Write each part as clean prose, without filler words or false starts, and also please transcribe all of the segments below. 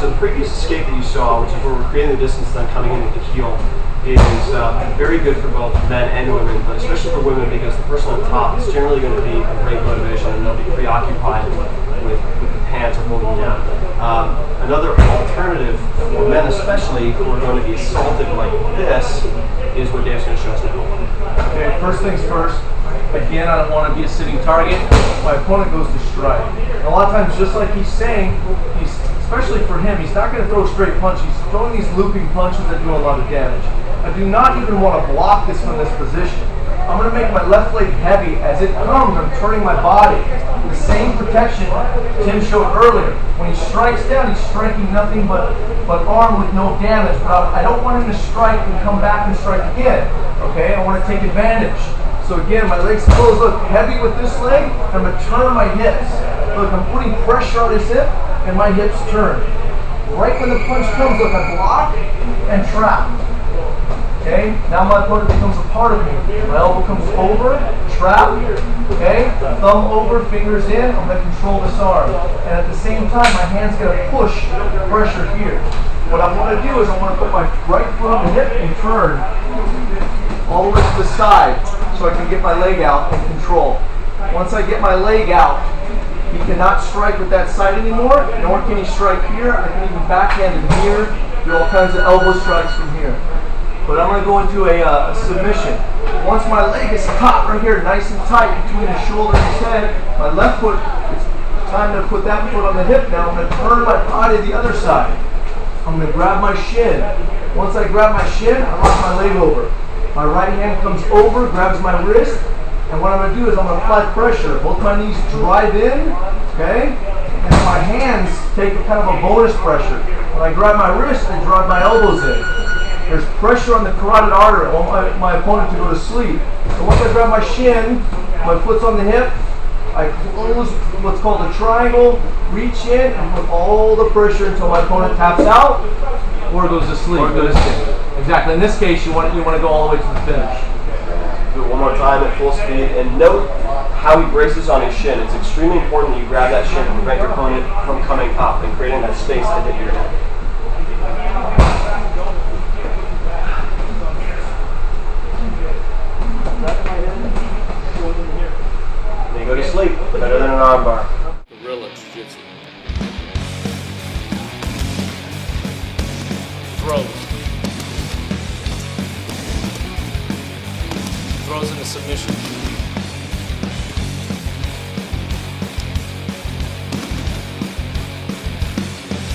So the previous escape that you saw, which is where we're creating the distance then coming in with the heel, is very good for both men and women, but especially for women because the person on top is generally going to be a great motivation and they'll be preoccupied with the pants or holding down. Another alternative for men especially who are going to be assaulted like this is what Dave's going to show us now. Okay, first things first. Again, I don't want to be a sitting target. My opponent goes to strike. And a lot of times, just like he's saying, especially for him, he's not going to throw a straight punch. He's throwing these looping punches that do a lot of damage. I do not even want to block this from this position. I'm going to make my left leg heavy. As it comes, I'm turning my body. The same protection Tim showed earlier. When he strikes down, he's striking nothing but arm with no damage. But I don't want him to strike and come back and strike again. Okay, I want to take advantage. So again, my legs closed, look, heavy with this leg. I'm going to turn my hips. Look, I'm putting pressure on his hip, and my hips turn. Right when the punch comes, look, I block and trap. Okay, now my opponent becomes a part of me. My elbow comes over, trap, okay, thumb over, fingers in, I'm going to control this arm. And at the same time, my hand's going to push pressure here. What I want to do is I want to put my right foot on the hip and turn all the way to the side so I can get my leg out and control. Once I get my leg out, he cannot strike with that side anymore, nor can he strike here. I can even backhand him here, do all kinds of elbow strikes from here. But I'm going to go into a submission. Once my leg is caught right here, nice and tight between the shoulder and his head, my left foot, it's time to put that foot on the hip now. I'm going to turn my body to the other side. I'm going to grab my shin. Once I grab my shin, I lock my leg over. My right hand comes over, grabs my wrist, and what I'm going to do is I'm going to apply pressure. Both my knees drive in, okay? And my hands take a kind of a bonus pressure. When I grab my wrist, I drive my elbows in. There's pressure on the carotid artery. I want my opponent to go to sleep. So once I grab my shin, my foot's on the hip, I close what's called a triangle, reach in, and put all the pressure until my opponent taps out or goes to sleep. Exactly. In this case, you want to go all the way to the finish. Do it one more time at full speed, and note how he braces on his shin. It's extremely important that you grab that shin to prevent your opponent from coming up and creating that space to hit your head. And you go to sleep, better than an armbar. Gorilla Jiu-Jitsu. Throws into submission.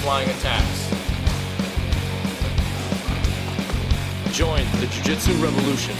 Flying attacks. Join the Jiu-Jitsu revolution.